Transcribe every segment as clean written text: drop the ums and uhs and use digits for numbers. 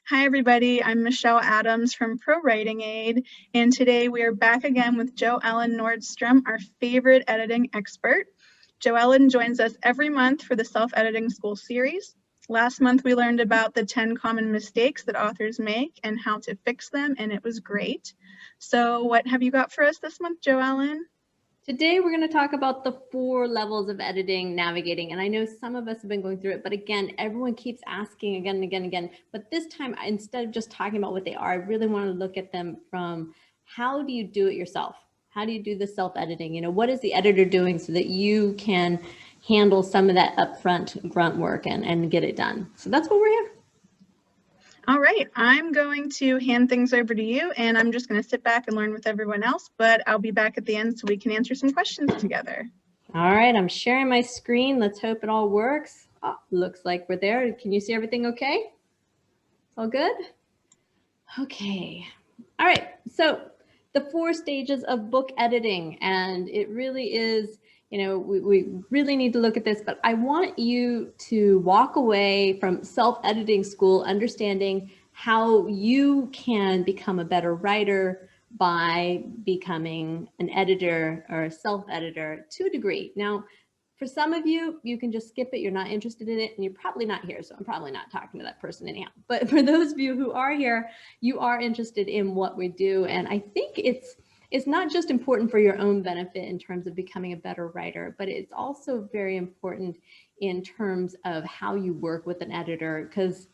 Hi everybody, I'm Michelle Adams from ProWritingAid, and today we are back again with JoEllen Nordström, our favorite editing expert. JoEllen joins us every month for the Self-Editing School series. Last month we learned about the 10 common mistakes that authors make and how to fix them, and it was great. So what have you got for us this month, JoEllen? Today, we're going to talk about the 4 levels of editing, navigating, and I know some of us have been going through it, but again, everyone keeps asking again and again and again, but this time, instead of just talking about what they are, I really want to look at them from how do you do it yourself? How do you do the self-editing? You know, what is the editor doing so that you can handle some of that upfront grunt work and get it done? So that's what we're here. All right, I'm going to hand things over to you, and I'm just going to sit back and learn with everyone else, but I'll be back at the end so we can answer some questions together. All right, I'm sharing my screen. Let's hope it all works. Oh, looks like we're there. Can you see everything okay? All good? Okay. All right, so the 4 stages of book editing, and it really is, you know, we really need to look at this, but I want you to walk away from self-editing school understanding how you can become a better writer by becoming an editor or a self-editor to a degree. Now, for some of you, you can just skip it. You're not interested in it, and you're probably not here, so I'm probably not talking to that person anyhow. But for those of you who are here, you are interested in what we do, and I think it's not just important for your own benefit in terms of becoming a better writer, but it's also very important in terms of how you work with an editor, because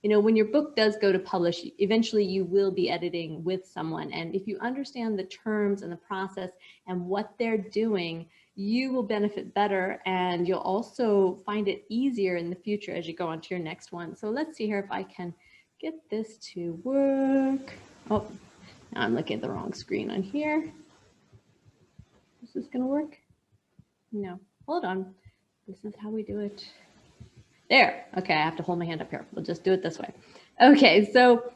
you know, when your book does go to publish, eventually you will be editing with someone. And if you understand the terms and the process and what they're doing, you will benefit better, and you'll also find it easier in the future as you go on to your next one. So let's see here if I can get this to work. Oh, now I'm looking at the wrong screen on here. Is this going to work? No, hold on. This is how we do it. There. Okay, I have to hold my hand up here. We'll just do it this way. Okay, so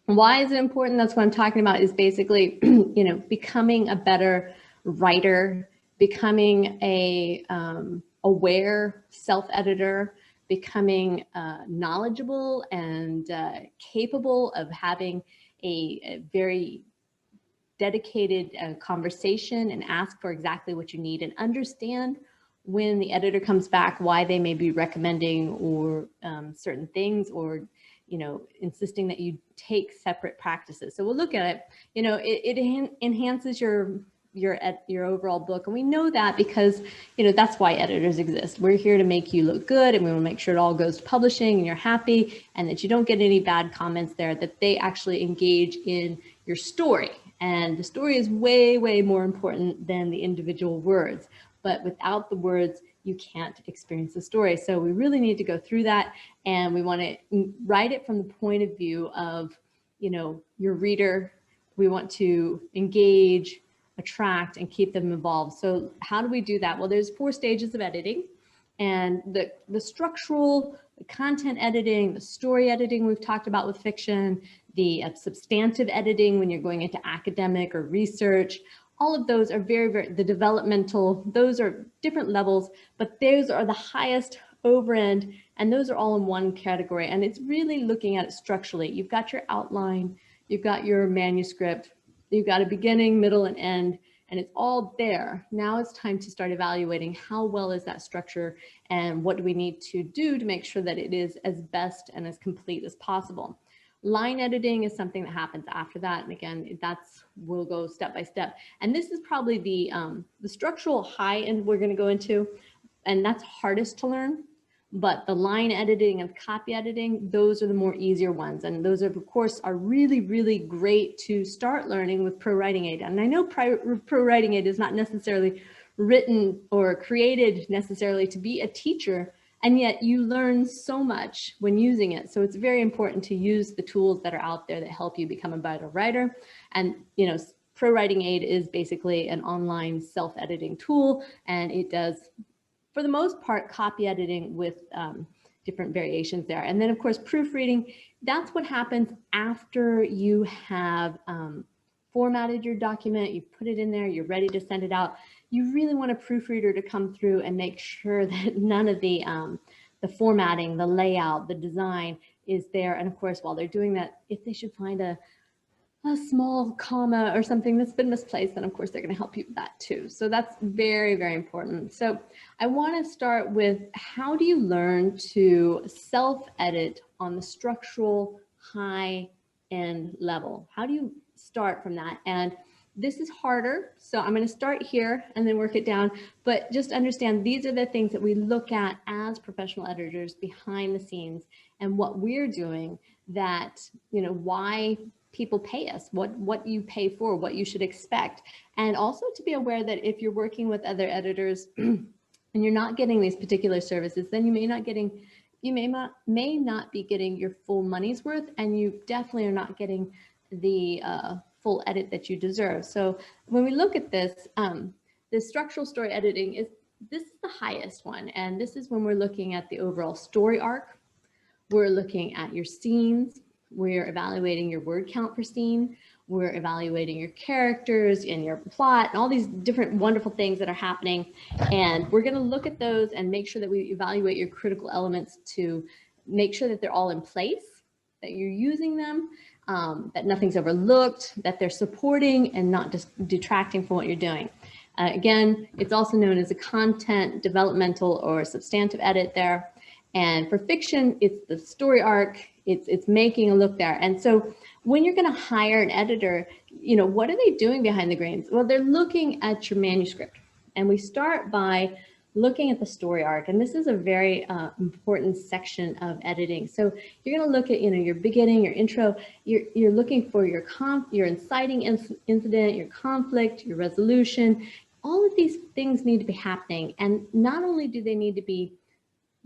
why is it important? That's what I'm talking about, is basically, you know, becoming a better writer, becoming a aware self-editor, becoming knowledgeable and capable of having a very dedicated conversation and ask for exactly what you need, and understand when the editor comes back why they may be recommending or certain things, or you know, insisting that you take separate practices. So we'll look at it. You know, it enhances your overall book, and we know that because, you know, that's why editors exist. We're here to make you look good, and we want to make sure it all goes to publishing and you're happy, and that you don't get any bad comments there, that they actually engage in your story. And the story is way, way more important than the individual words. But without the words, you can't experience the story. So we really need to go through that, and we want to write it from the point of view of, you know, your reader. We want to engage, attract, and keep them involved. So how do we do that? Well, there's 4 stages of editing, and the structural, the content editing, the story editing we've talked about with fiction, the substantive editing when you're going into academic or research. All of those are very, very, the developmental, those are different levels, but those are the highest over end, and those are all in one category. And it's really looking at it structurally. You've got your outline, you've got your manuscript, you've got a beginning, middle, and end, and it's all there. Now it's time to start evaluating how well is that structure, and what do we need to do to make sure that it is as best and as complete as possible. Line editing is something that happens after that. And again, we'll go step by step. And this is probably the structural high end we're gonna go into, and that's hardest to learn. But the line editing and copy editing, those are the more easier ones. And those are, of course, are really, really great to start learning with ProWritingAid. And I know ProWritingAid is not necessarily written or created necessarily to be a teacher, and yet you learn so much when using it. So it's very important to use the tools that are out there that help you become a better writer. And, you know, ProWritingAid is basically an online self-editing tool, and it does, for the most part, copy editing with different variations there. And then, of course, proofreading, that's what happens after you have formatted your document, you put it in there, you're ready to send it out. You really want a proofreader to come through and make sure that none of the formatting, the layout, the design, is there. And of course, while they're doing that, if they should find a small comma or something that's been misplaced, then of course they're going to help you with that too. So that's very, very important. So I want to start with, how do you learn to self-edit on the structural high end level? How do you start from that? And this is harder. So I'm going to start here and then work it down. But just understand, these are the things that we look at as professional editors behind the scenes, and what we're doing that, why people pay us, what you pay for, what you should expect. And also to be aware that if you're working with other editors and you're not getting these particular services, then you may not be getting your full money's worth, and you definitely are not getting the full edit that you deserve. So when we look at this, the structural story editing this is the highest one. And this is when we're looking at the overall story arc. We're looking at your scenes. We're evaluating your word count per scene. We're evaluating your characters and your plot and all these different wonderful things that are happening. And we're going to look at those and make sure that we evaluate your critical elements to make sure that they're all in place, that you're using them, that nothing's overlooked, that they're supporting and not just detracting from what you're doing. Again, it's also known as a content developmental or substantive edit there. And for fiction, it's the story arc, it's making a look there. And so when you're going to hire an editor, what are they doing behind the scenes? Well, they're looking at your manuscript. And we start by looking at the story arc. And this is a very important section of editing. So you're going to look at, your beginning, your intro. You're looking for your inciting incident, your conflict, your resolution. All of these things need to be happening. And not only do they need to be,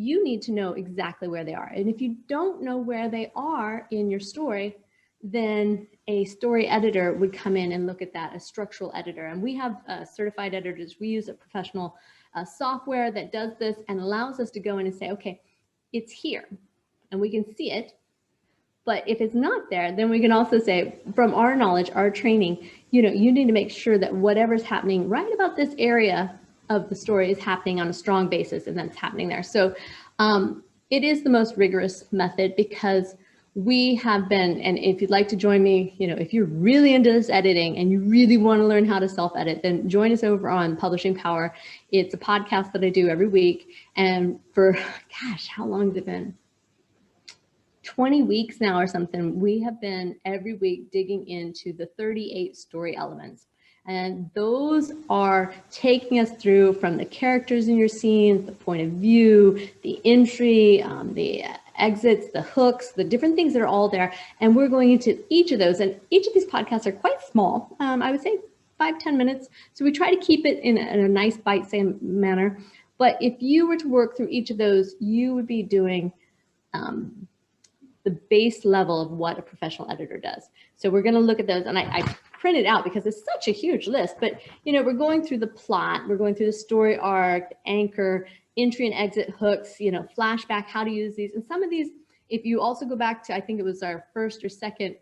you need to know exactly where they are. And if you don't know where they are in your story, then a story editor would come in and look at that, a structural editor. And we have certified editors. We use a professional software that does this and allows us to go in and say, okay, it's here and we can see it. But if it's not there, then we can also say, from our knowledge, our training, you need to make sure that whatever's happening right about this area of the story is happening on a strong basis, and that's happening there. So it is the most rigorous method, because we have been, and if you'd like to join me, if you're really into this editing and you really want to learn how to self-edit, then join us over on Publishing Power. It's a podcast that I do every week. And for, gosh, how long has it been? 20 weeks now or something. We have been every week digging into the 38 story elements. And those are taking us through from the characters in your scenes, the point of view, the entry, the exits, the hooks, the different things that are all there. And we're going into each of those. And each of these podcasts are quite small. I would say 5-10 minutes. So we try to keep it in a nice bite-sized manner. But if you were to work through each of those, you would be doing the base level of what a professional editor does. So we're going to look at those, and I printed out because it's such a huge list. But we're going through the plot, we're going through the story arc, the anchor, entry and exit hooks, flashback, how to use these. And some of these, if you also go back to, I think it was our first or second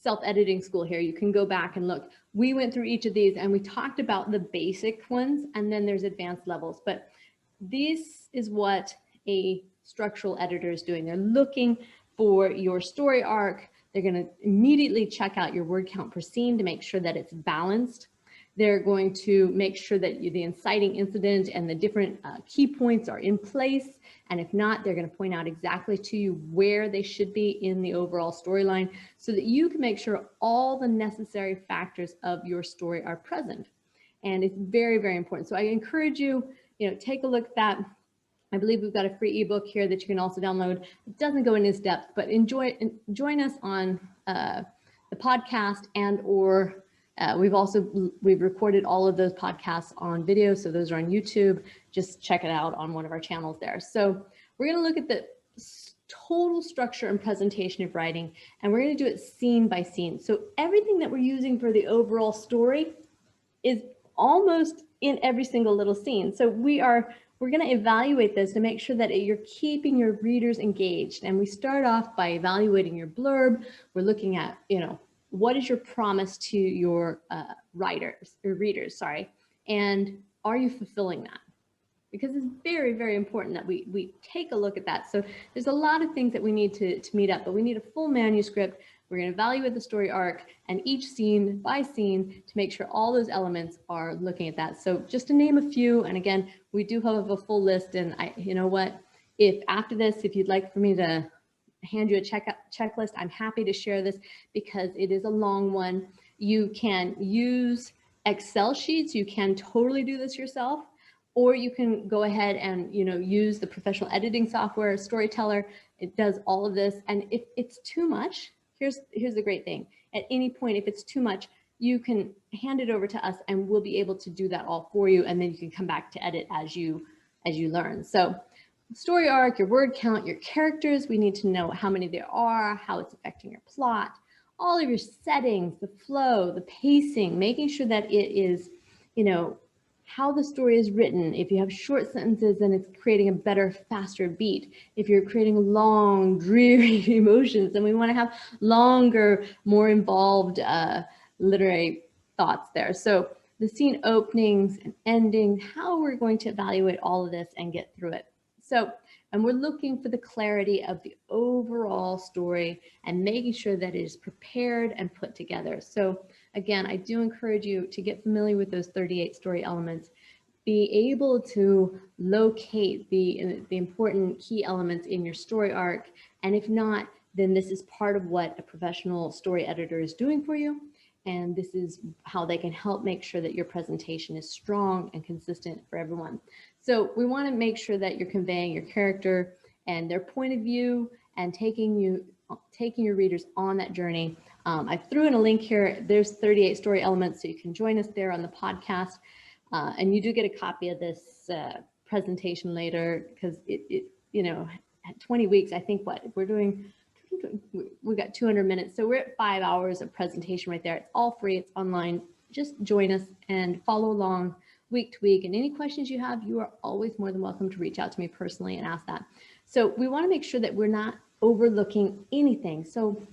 self-editing school here, you can go back and look. We went through each of these and we talked about the basic ones, and then there's advanced levels. But this is what a structural editor is doing. They're looking for your story arc. They're going to immediately check out your word count per scene to make sure that it's balanced. They're going to make sure that the inciting incident and the different key points are in place. And if not, they're going to point out exactly to you where they should be in the overall storyline, so that you can make sure all the necessary factors of your story are present. And it's very, very important. So I encourage you, take a look at that. I believe we've got a free ebook here that you can also download. It doesn't go in this depth, but join us on the podcast, and or we've recorded all of those podcasts on video. So those are on YouTube. Just check it out on one of our channels there. So we're going to look at the total structure and presentation of writing, and we're going to do it scene by scene. So everything that we're using for the overall story is almost in every single little scene. So we're going to evaluate this to make sure that you're keeping your readers engaged. And we start off by evaluating your blurb. We're looking at, what is your promise to your readers, and are you fulfilling that? because it's very, very important that we take a look at that. So there's a lot of things that we need to meet up, but we need a full manuscript. We're going to evaluate the story arc and each scene by scene to make sure all those elements are looking at that. So just to name a few, and again, we do have a full list, and you know what, if after this, if you'd like for me to hand you a checklist, I'm happy to share this because it is a long one. You can use Excel sheets. You can totally do this yourself, or you can go ahead and, you know, use the professional editing software, Storyteller. It does all of this. And if it's too much, here's the great thing. At any point, if it's too much, you can hand it over to us and we'll be able to do that all for you. And then you can come back to edit as you learn. So story arc, your word count, your characters, we need to know how many there are, how it's affecting your plot, all of your settings, the flow, the pacing, making sure that it is, you know, how the story is written. If you have short sentences, then it's creating a better, faster beat. If you're creating long, dreary emotions, then we want to have longer, more involved literary thoughts there. So the scene openings and endings, how we're going to evaluate all of this and get through it. So, and we're looking for the clarity of the overall story and making sure that it is prepared and put together. So again, I do encourage you to get familiar with those 38 story elements, be able to locate the important key elements in your story arc. And if not, then this is part of what a professional story editor is doing for you. And this is how they can help make sure that your presentation is strong and consistent for everyone. So we want to make sure that you're conveying your character and their point of view and taking your readers on that journey. I threw in a link here. There's 38 story elements, so you can join us there on the podcast. And you do get a copy of this presentation later because it you know, at 20 weeks, I think what we're doing, we got 200 minutes. So we're at 5 hours of presentation right there. It's all free. It's online. Just join us and follow along week to week. And any questions you have, you are always more than welcome to reach out to me personally and ask that. So we want to make sure that we're not overlooking anything. So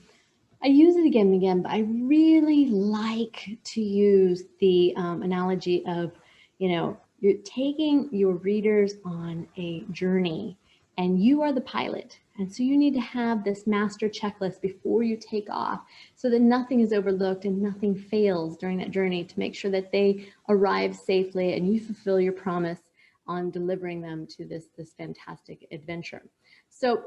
I use it again and again, but I really like to use the analogy of, you know, you're taking your readers on a journey and you are the pilot. And so you need to have this master checklist before you take off so that nothing is overlooked and nothing fails during that journey to make sure that they arrive safely and you fulfill your promise on delivering them to this fantastic adventure. So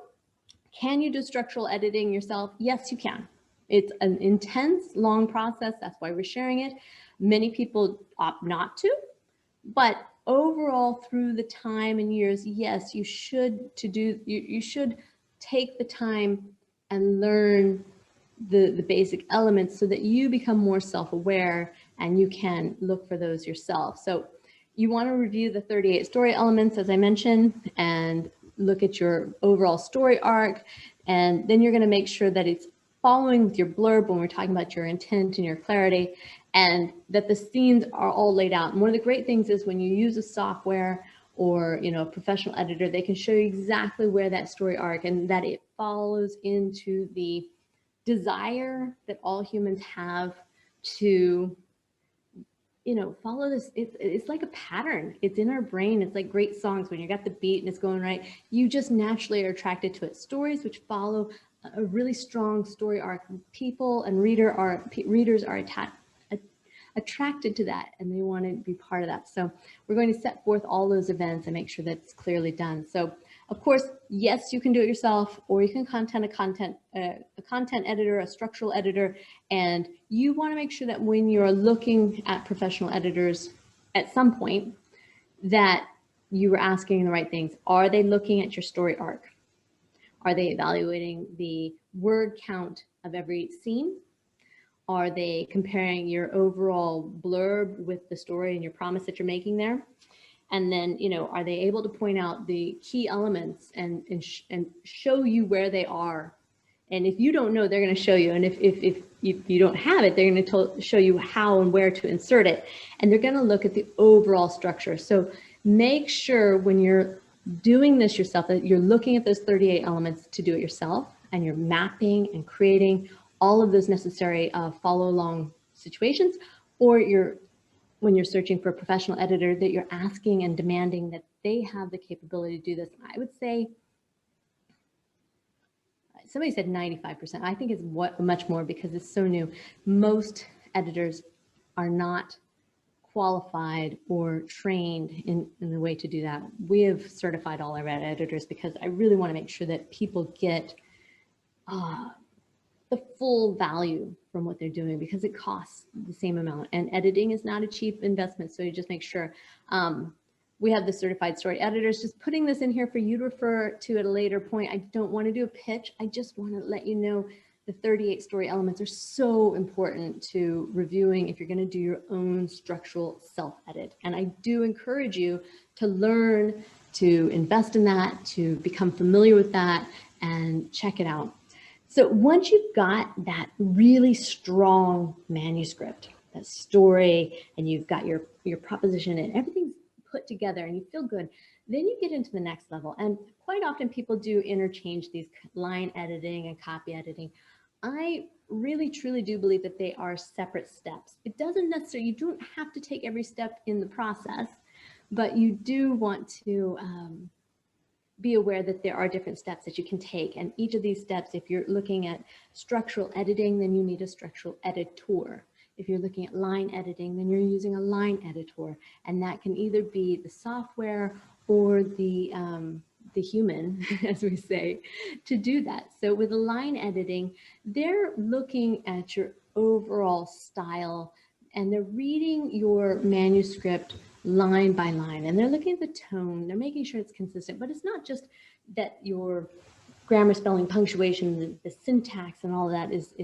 can you do structural editing yourself? Yes, you can. It's an intense, long process. That's why we're sharing it. Many people opt not to, but overall through the time and years, yes, you should take the time and learn the basic elements so that you become more self-aware and you can look for those yourself. So you want to review the 38 story elements, as I mentioned, and look at your overall story arc. And then you're going to make sure that it's following with your blurb when we're talking about your intent and your clarity, and that the scenes are all laid out. And one of the great things is when you use a software or, you know, a professional editor, they can show you exactly where that story arc and that it follows into the desire that all humans have to, you know, follow this. It's like a pattern. It's in our brain. It's like great songs. When you got the beat and it's going right, you just naturally are attracted to it. Stories which follow a really strong story arc, people and readers are attracted to that and they want to be part of that. So we're going to set forth all those events and make sure that it's clearly done. So of course, yes, you can do it yourself, or you can content a content editor, a structural editor, and you want to make sure that when you're looking at professional editors at some point that you were asking the right things. Are they looking at your story arc? Are they evaluating the word count of every scene? Are they comparing your overall blurb with the story and your promise that you're making there? And then, you know, are they able to point out the key elements and show you where they are? And if you don't know, they're going to show you. And if you don't have it, they're going to show you how and where to insert it. And they're going to look at the overall structure. So make sure when you're doing this yourself that you're looking at those 38 elements to do it yourself, and you're mapping and creating all of those necessary follow along situations, or you're when you're searching for a professional editor, that you're asking and demanding that they have the capability to do this. I would say, somebody said 95%. I think it's much more because it's so new. Most editors are not qualified or trained in the way to do that. We have certified all our editors because I really want to make sure that people get the full value from what they're doing, because it costs the same amount, and editing is not a cheap investment. So you just make sure we have the certified story editors. Just putting this in here for you to refer to at a later point. I don't want to do a pitch. I just want to let you know the 38 story elements are so important to reviewing if you're going to do your own structural self-edit. And I do encourage you to learn, to invest in that, to become familiar with that, and check it out. So once you've got that really strong manuscript, that story, and you've got your proposition and everything's put together and you feel good, then you get into the next level. And quite often people do interchange these line editing and copy editing. I really, truly do believe that they are separate steps. It doesn't necessarily, you don't have to take every step in the process, but you do want to be aware that there are different steps that you can take. And each of these steps, if you're looking at structural editing, then you need a structural editor. If you're looking at line editing, then you're using a line editor. And that can either be the software or the human, as we say, to do that. So with line editing, they're looking at your overall style and they're reading your manuscript line by line, and they're looking at the tone, they're making sure it's consistent, but it's not just that your grammar, spelling, punctuation, the syntax and all of that is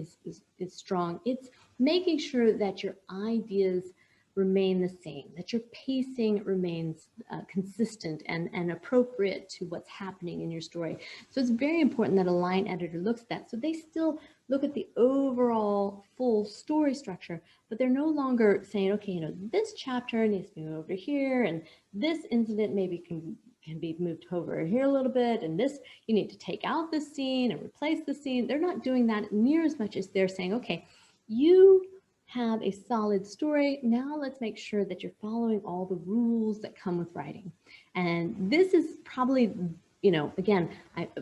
strong. It's making sure that your ideas remain the same, that your pacing remains consistent and appropriate to what's happening in your story. So it's very important that a line editor looks at that. So they still look at the overall full story structure, but they're no longer saying, okay, you know, this chapter needs to move over here, and this incident maybe can be moved over here a little bit, and this, you need to take out this scene and replace the scene. They're not doing that near as much as they're saying, okay, you have a solid story. Now let's make sure that you're following all the rules that come with writing. And this is probably, you know, again,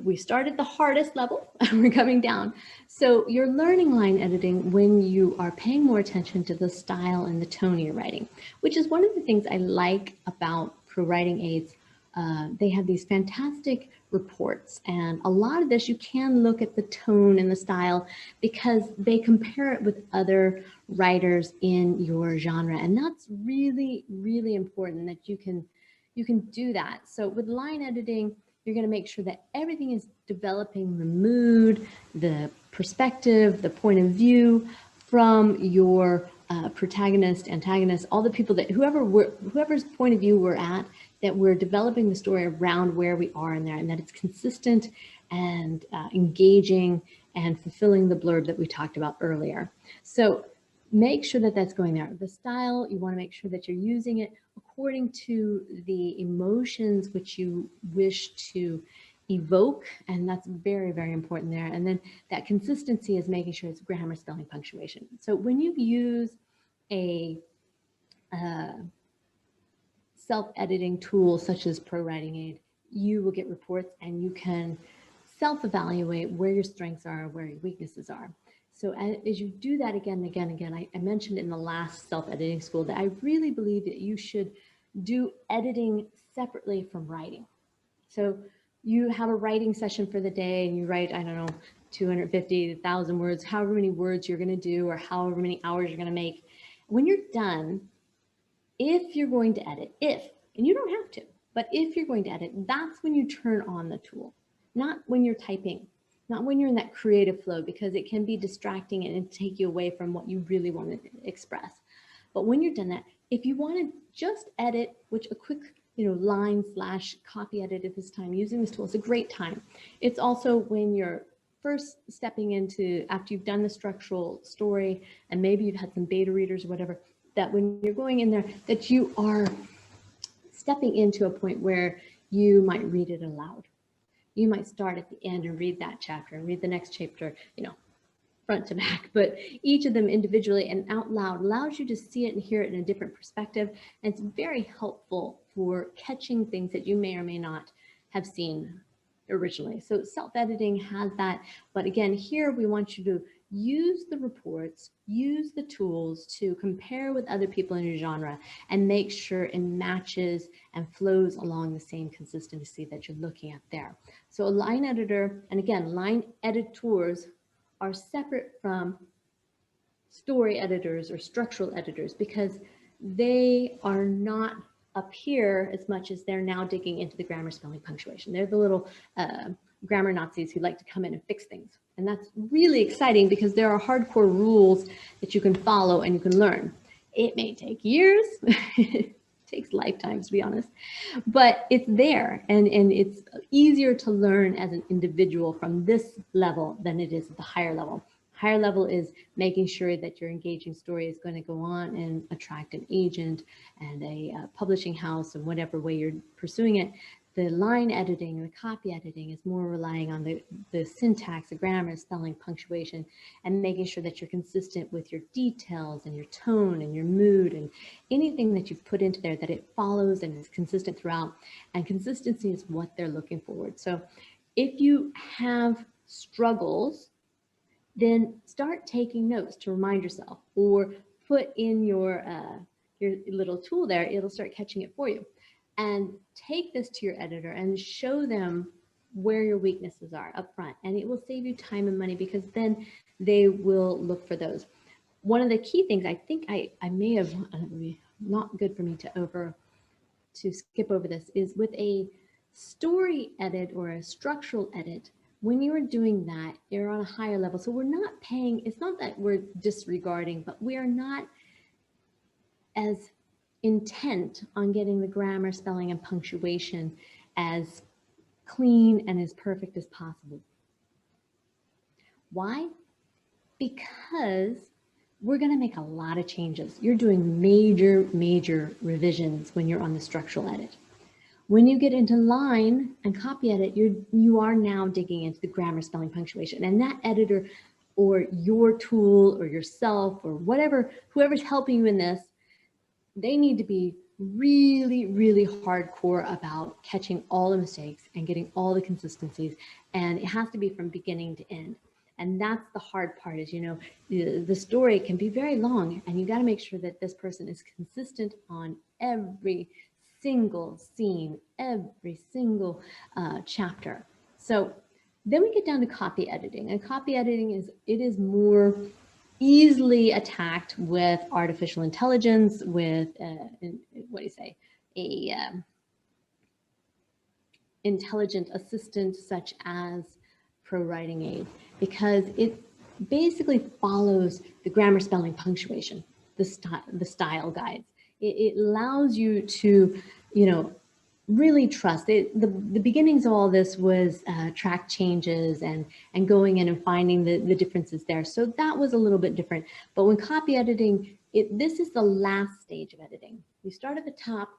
we started the hardest level and we're coming down. So you're learning line editing when you are paying more attention to the style and the tone you're writing, which is one of the things I like about ProWritingAid's. They have these fantastic reports, and a lot of this you can look at the tone and the style because they compare it with other writers in your genre, and that's really, really important that you can do that. So with line editing, you're going to make sure that everything is developing the mood, the perspective, the point of view from your protagonist, antagonist, all the people that whoever's point of view we're at, that we're developing the story around where we are in there, and that it's consistent and engaging and fulfilling the blurb that we talked about earlier. So make sure that that's going there. The style, you want to make sure that you're using it according to the emotions which you wish to evoke, and that's very, very important there. And then that consistency is making sure it's grammar, spelling, punctuation. So when you use a self-editing tool such as ProWritingAid, you will get reports and you can self-evaluate where your strengths are, where your weaknesses are. So as you do that again and again and again, I mentioned in the last self-editing school that I really believe that you should do editing separately from writing. So you have a writing session for the day and you write, I don't know, 250, 1,000 words, however many words you're going to do or however many hours you're going to make. When you're done, if you're going to edit, and you don't have to, but if you're going to edit, that's when you turn on the tool, not when you're typing, not when you're in that creative flow, because it can be distracting and take you away from what you really want to express. But when you're done that, if you want to just edit, which a quick, line/copy edit at this time using this tool is a great time. It's also when you're first stepping into, after you've done the structural story and maybe you've had some beta readers or whatever, that when you're going in there, that you are stepping into a point where you might read it aloud. You might start at the end and read that chapter and read the next chapter, front to back, but each of them individually and out loud allows you to see it and hear it in a different perspective. And it's very helpful for catching things that you may or may not have seen originally. So self-editing has that. But again, here we want you to use the reports, use the tools to compare with other people in your genre and make sure it matches and flows along the same consistency that you're looking at there. So a line editor, and again, line editors are separate from story editors or structural editors because they are not up here as much as they're now digging into the grammar, spelling, punctuation. They're the little grammar Nazis who like to come in and fix things. And that's really exciting because there are hardcore rules that you can follow and you can learn. It may take years. It takes lifetimes, to be honest, but it's there, and it's easier to learn as an individual from this level than it is at the higher level. Higher level is making sure that your engaging story is going to go on and attract an agent and a publishing house and whatever way you're pursuing it. The line editing, the copy editing is more relying on the syntax, the grammar, spelling, punctuation, and making sure that you're consistent with your details and your tone and your mood and anything that you've put into there, that it follows and is consistent throughout. And consistency is what they're looking forward. So if you have struggles, then start taking notes to remind yourself, or put in your little tool there. It'll start catching it for you. And take this to your editor and show them where your weaknesses are up front. And it will save you time and money because then they will look for those. One of the key things, I think I may have, not good for me to skip over this, is with a story edit or a structural edit, when you're doing that, you're on a higher level. So we're not paying, it's not that we're disregarding, but we are not as intent on getting the grammar, spelling, and punctuation as clean and as perfect as possible. Why? Because we're going to make a lot of changes. You're doing major revisions when you're on the structural edit. When you get into line and copy edit, you are now digging into the grammar, spelling, punctuation, and that editor or your tool or yourself or whatever, whoever's helping you in this, they need to be really hardcore about catching all the mistakes and getting all the consistencies. And it has to be from beginning to end. And that's the hard part is, you know, the story can be very long and you got to make sure that this person is consistent on every single scene, every single chapter. So then we get down to copy editing, and copy editing is more easily attacked with artificial intelligence, with intelligent assistant such as ProWritingAid, because it basically follows the grammar, spelling, punctuation, the style guides. It allows you to, you know, really trust it. The beginnings of all this was track changes and going in and finding the differences there. So that was a little bit different. But when copy editing, this is the last stage of editing. You start at the top,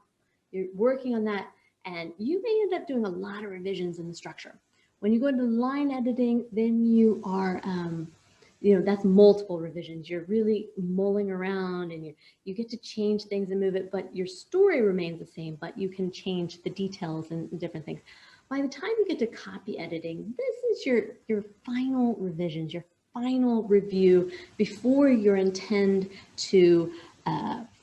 you're working on that, and you may end up doing a lot of revisions in the structure. When you go into line editing, then you are, you know, that's multiple revisions. You're really mulling around and you get to change things and move it, but your story remains the same, but you can change the details and different things. By the time you get to copy editing, this is your final revisions, your final review before you intend to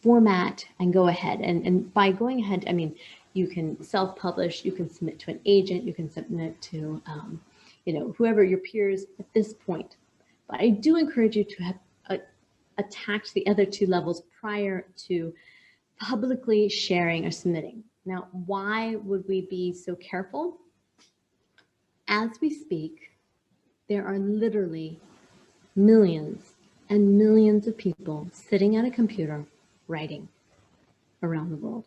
format and go ahead. And by going ahead, I mean, you can self-publish, you can submit to an agent, you can submit to, you know, whoever your peers at this point. But I do encourage you to have attach the other two levels prior to publicly sharing or submitting. Now, why would we be so careful? As we speak, there are literally millions and millions of people sitting at a computer writing around the world.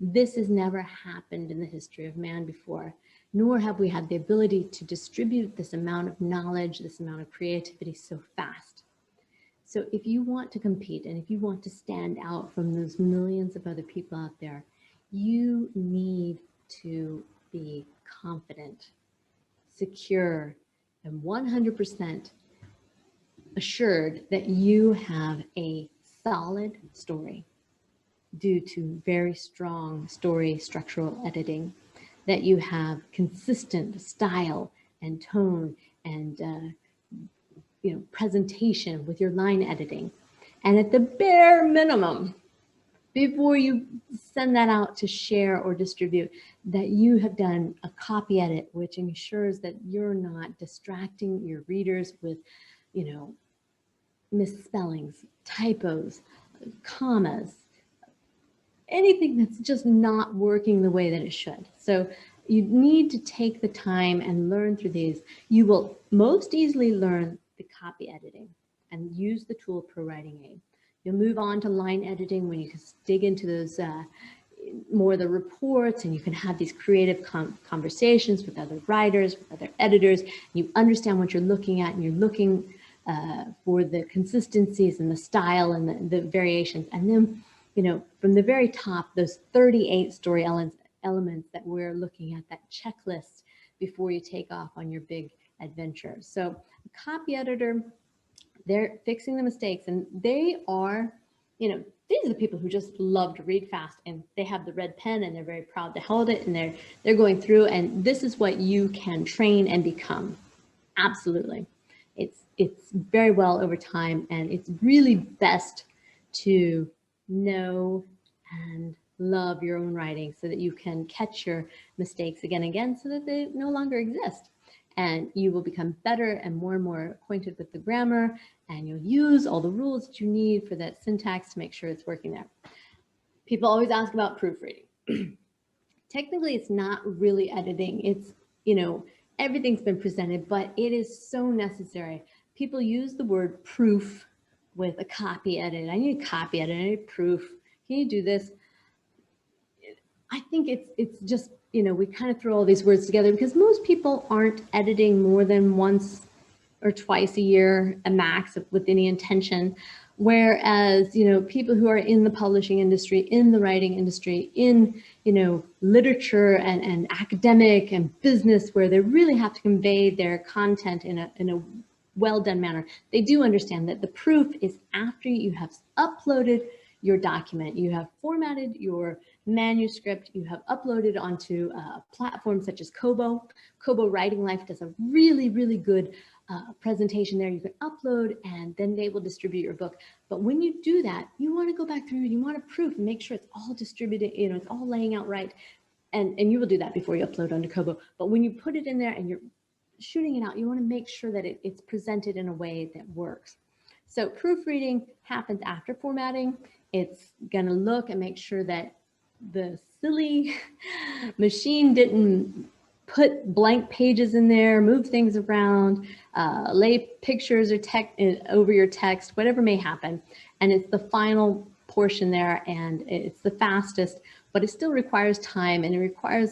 This has never happened in the history of man before, nor have we had the ability to distribute this amount of knowledge, this amount of creativity so fast. So if you want to compete and if you want to stand out from those millions of other people out there, you need to be confident, secure, and 100% assured that you have a solid story due to very strong story structural editing, that you have consistent style and tone and presentation with your line editing. And at the bare minimum, before you send that out to share or distribute, that you have done a copy edit, which ensures that you're not distracting your readers with, misspellings, typos, commas, anything that's just not working the way that it should. So you need to take the time and learn through these. You will most easily learn the copy editing and use the tool ProWritingAid. You'll move on to line editing when you can dig into those more of the reports, and you can have these creative conversations with other writers, with other editors. You understand what you're looking at, and you're looking for the consistencies and the style and the variations. And then, from the very top, those 38 story elements that we're looking at, that checklist before you take off on your big adventure. So a copy editor, they're fixing the mistakes, and they are, these are the people who just love to read fast, and they have the red pen and they're very proud to hold it, and they're going through, and this is what you can train and become. Absolutely. It's very well over time, and it's really best to know and love your own writing so that you can catch your mistakes again and again so that they no longer exist. And you will become better and more acquainted with the grammar, and you'll use all the rules that you need for that syntax to make sure it's working there. People always ask about proofreading. Technically, it's not really editing. It's, everything's been presented, but it is so necessary. People use the word proof with a copy edit. I need a copy edit, I need proof. Can you do this? I think it's just, we kind of throw all these words together because most people aren't editing more than once or twice a year, a max, with any intention. Whereas, people who are in the publishing industry, in the writing industry, in, literature and academic and business, where they really have to convey their content in a well done manner, they do understand that the proof is after you have uploaded your document, you have formatted your manuscript, you have uploaded onto a platform such as Kobo. Kobo Writing Life does a really, really good presentation there. You can upload, and then they will distribute your book. But when you do that, you want to go back through and you want to proof and make sure it's all distributed, it's all laying out right. And you will do that before you upload onto Kobo. But when you put it in there and you're shooting it out, you want to make sure that it's presented in a way that works. So proofreading happens after formatting. It's going to look and make sure that the silly machine didn't put blank pages in there, move things around, lay pictures or text over your text, whatever may happen. And it's the final portion there, and it's the fastest, but it still requires time, and it requires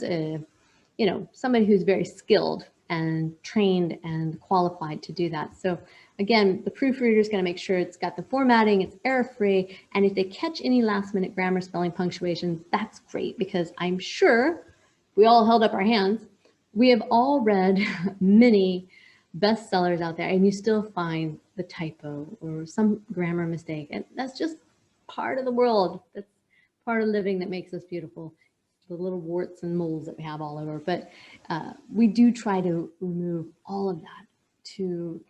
somebody who's very skilled and trained and qualified to do that. So again, the proofreader is going to make sure it's got the formatting, it's error-free, and if they catch any last-minute grammar, spelling, punctuation, that's great, because I'm sure we all held up our hands. We have all read many bestsellers out there, and you still find the typo or some grammar mistake, and that's just part of the world. That's part of living that makes us beautiful. The little warts and moles that we have all over, but we do try to remove all of that to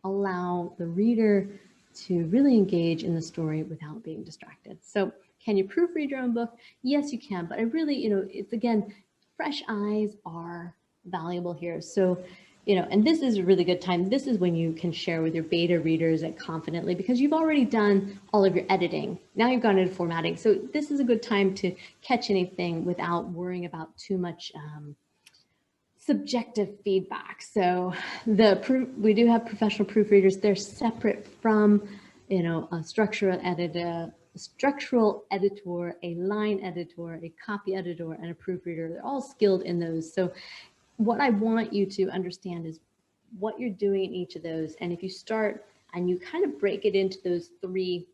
allow the reader to really engage in the story without being distracted. So can you proofread your own book? Yes, you can, but I really, it's, again, fresh eyes are valuable here. So, and this is a really good time. This is when you can share with your beta readers confidently, because you've already done all of your editing. Now you've gone into formatting. So this is a good time to catch anything without worrying about too much subjective feedback. So we do have professional proofreaders. They're separate from, a structural editor, a line editor, a copy editor, and a proofreader. They're all skilled in those. So what I want you to understand is what you're doing in each of those. And if you start and you kind of break it into those three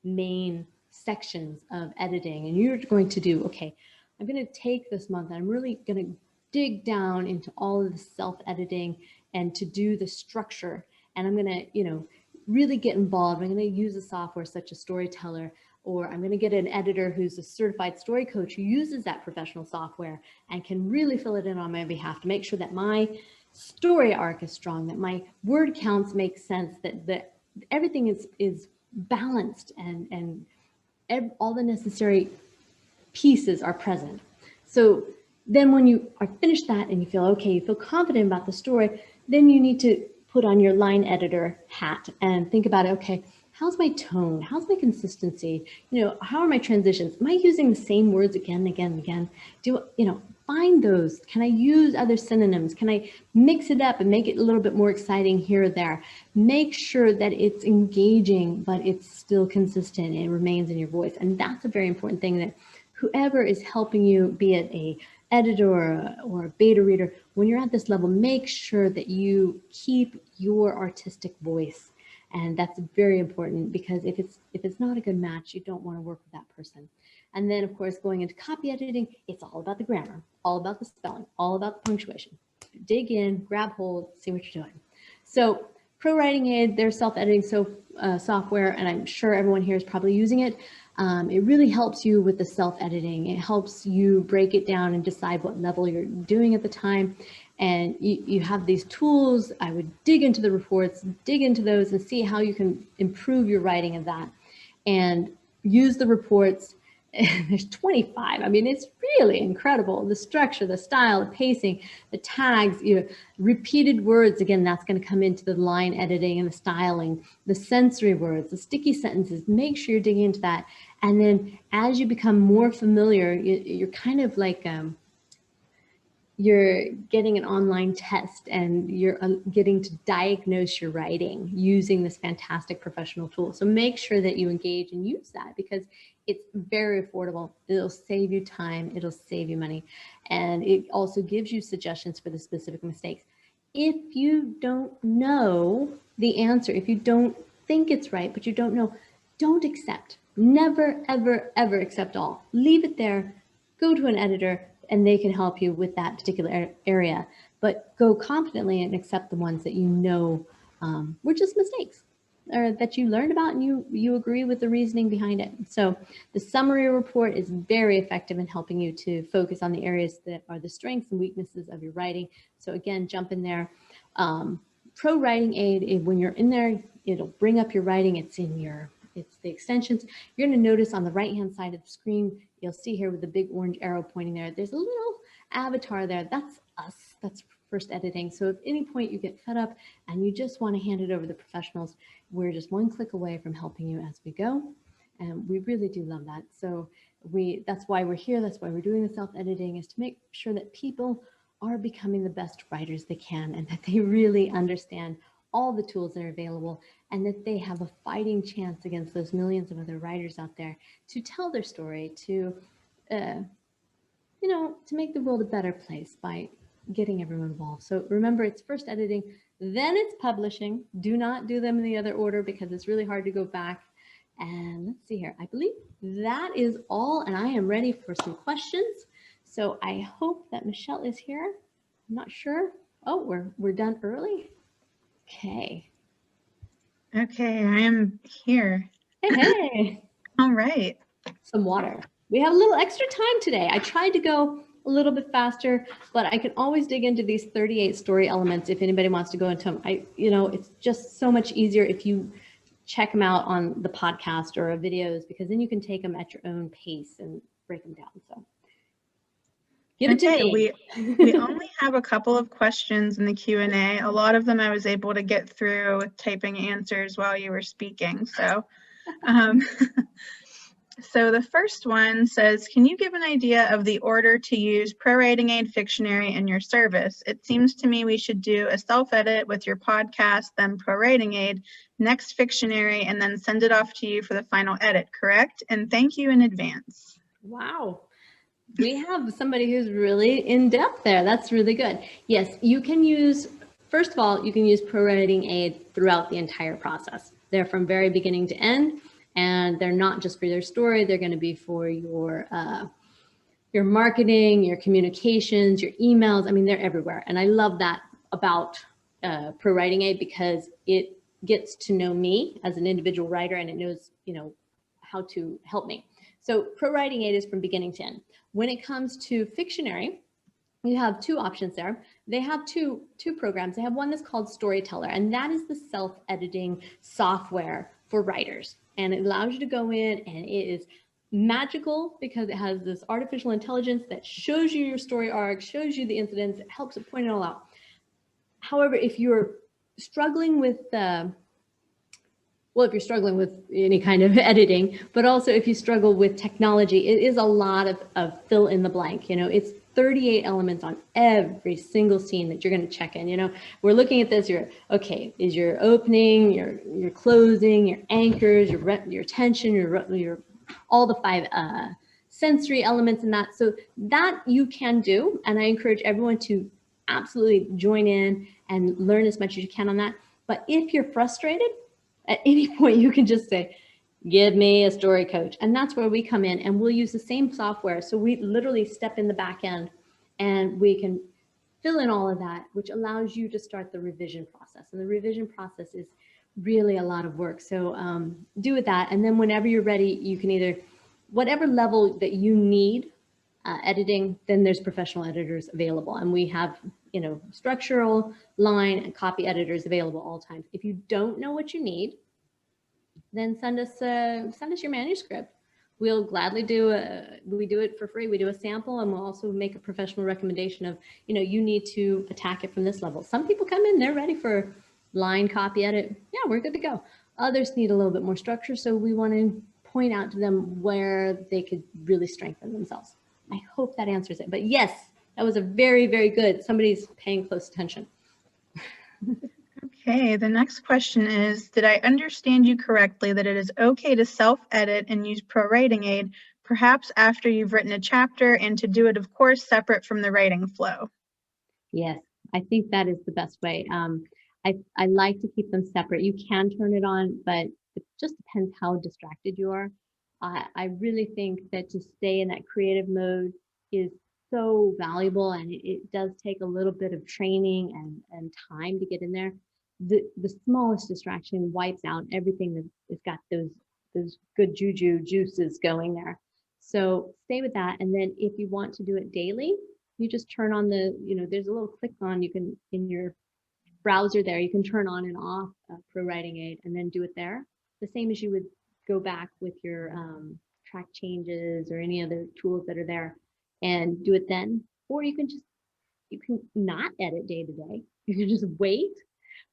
main sections of editing, and you're going to do, okay, I'm going to take this month and I'm really going to dig down into all of the self-editing and to do the structure. And I'm going to, really get involved, I'm going to use a software such as Storyteller, or I'm going to get an editor who's a certified story coach who uses that professional software and can really fill it in on my behalf to make sure that my story arc is strong, that my word counts make sense, that everything is balanced, and all the necessary pieces are present. So then when you are finished that and you feel okay, you feel confident about the story, then you need to put on your line editor hat and think about it. Okay, how's my tone? How's my consistency? How are my transitions? Am I using the same words again and again and again? Find those. Can I use other synonyms? Can I mix it up and make it a little bit more exciting here or there? Make sure that it's engaging, but it's still consistent. It remains in your voice. And that's a very important thing, that whoever is helping you, be it a editor or a beta reader, when you're at this level, make sure that you keep your artistic voice. And that's very important, because if it's not a good match, you don't want to work with that person. And then, of course, going into copy editing, it's all about the grammar, all about the spelling, all about the punctuation. Dig in, grab hold, see what you're doing. So ProWritingAid, their self-editing software, and I'm sure everyone here is probably using it. It really helps you with the self-editing. It helps you break it down and decide what level you're doing at the time. And you have these tools. I would dig into the reports, dig into those and see how you can improve your writing of that, and use the reports. There's 25. I mean, it's really incredible. The structure, the style, the pacing, the tags, repeated words. Again, that's going to come into the line editing and the styling, the sensory words, the sticky sentences. Make sure you're digging into that. And then as you become more familiar, you're kind of like, you're getting an online test, and you're getting to diagnose your writing using this fantastic professional tool. So make sure that you engage and use that, because it's very affordable. It'll save you time. It'll save you money. And it also gives you suggestions for the specific mistakes. If you don't know the answer, if you don't think it's right, but you don't know, don't accept. Never, ever, ever accept all. Leave it there. Go to an editor, and they can help you with that particular area. But go confidently and accept the ones that you know were just mistakes, or that you learned about and you agree with the reasoning behind it. So the summary report is very effective in helping you to focus on the areas that are the strengths and weaknesses of your writing. So again, jump in there. ProWritingAid, when you're in there, it'll bring up your writing. It's the extensions. You're going to notice on the right-hand side of the screen, you'll see here with the big orange arrow pointing there, there's a little avatar there. That's us. That's first editing. So if at any point you get fed up and you just want to hand it over to the professionals, we're just one click away from helping you as we go. And we really do love that. So that's why we're here. That's why we're doing the self-editing, is to make sure that people are becoming the best writers they can, and that they really understand all the tools that are available, and that they have a fighting chance against those millions of other writers out there to tell their story, to make the world a better place by getting everyone involved. So remember, it's first editing, then it's publishing. Do not do them in the other order, because it's really hard to go back. And let's see here. I believe that is all, and I am ready for some questions. So I hope that Michelle is here. I'm not sure. Oh, we're done early. Okay. Okay, I am here. Hey. All right. Some water. We have a little extra time today. I tried to go a little bit faster, but I can always dig into these 38 story elements if anybody wants to go into them. It's just so much easier if you check them out on the podcast or videos, because then you can take them at your own pace and break them down. So give it to me. We only have a couple of questions in the Q&A. A lot of them I was able to get through with typing answers while you were speaking. So, so the first one says, can you give an idea of the order to use ProWritingAid Fictionary in your service? It seems to me we should do a self-edit with your podcast, then ProWritingAid, next Fictionary, and then send it off to you for the final edit, correct? And thank you in advance. Wow. We have somebody who's really in depth there. That's really good. Yes, you can use, first of all, you can use ProWritingAid throughout the entire process. They're from very beginning to end, and they're not just for your story. They're going to be for your marketing, your communications, your emails. I mean, they're everywhere. And I love that about ProWritingAid, because it gets to know me as an individual writer, and it knows, you know, how to help me. So ProWritingAid is from beginning to end. When it comes to Fictionary, you have two options there. They have two programs. They have one that's called Storyteller, and that is the self-editing software for writers. And it allows you to go in, and it is magical because it has this artificial intelligence that shows you your story arc, shows you the incidents, it helps it point it all out. However, if you're struggling with if you're struggling with any kind of editing, but also if you struggle with technology, it is a lot of fill in the blank. You know, it's 38 elements on every single scene that you're going to check in. You know, we're looking at this, okay, is your opening, your closing, your anchors, your tension, your all the 5 sensory elements in that. So that you can do. And I encourage everyone to absolutely join in and learn as much as you can on that. But if you're frustrated, at any point, you can just say, give me a story coach. And that's where we come in, and we'll use the same software. So we literally step in the back end and we can fill in all of that, which allows you to start the revision process. And the revision process is really a lot of work. So do with that. And then whenever you're ready, you can either, whatever level that you need editing, then there's professional editors available. And we have, you know, structural, line, and copy editors available all times. If you don't know what you need, then send us your manuscript. We'll gladly do we do it for free. We do a sample, and we'll also make a professional recommendation of, you know, you need to attack it from this level. Some people come in, they're ready for line, copy, edit. Yeah, we're good to go. Others need a little bit more structure, so we want to point out to them where they could really strengthen themselves. I hope that answers it. But yes, that was a very, very good. Somebody's paying close attention. Okay, the next question is, did I understand you correctly that it is okay to self-edit and use ProWritingAid, perhaps after you've written a chapter, and to do it, of course, separate from the writing flow? Yes, I think that is the best way. I like to keep them separate. You can turn it on, but it just depends how distracted you are. I really think that to stay in that creative mode is so valuable, and it does take a little bit of training and time to get in there. The smallest distraction wipes out everything that has got those good juices going there. So stay with that. And then if you want to do it daily, you just turn on the, you know, there's a little click on, you can, in your browser there, you can turn on and off ProWritingAid and then do it there. The same as you would go back with your track changes or any other tools that are there and do it then. Or you can not edit day to day. You can just wait,